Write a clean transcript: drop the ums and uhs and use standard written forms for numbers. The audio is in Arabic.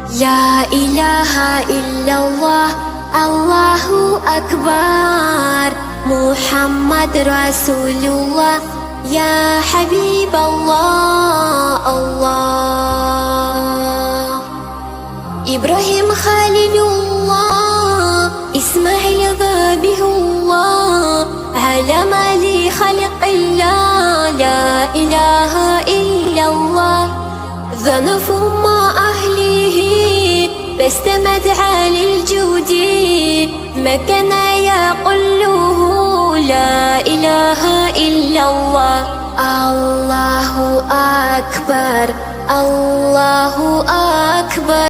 لا إله إلا الله الله أكبر محمد رسول الله يا حبيب الله الله إبراهيم خليل الله إسماعيل ذبيح الله علم لخلق الله لا إله إلا الله ذنف مع أهله فاستمد على الجود ما كان يقوله لا إله إلا الله الله أكبر الله أكبر.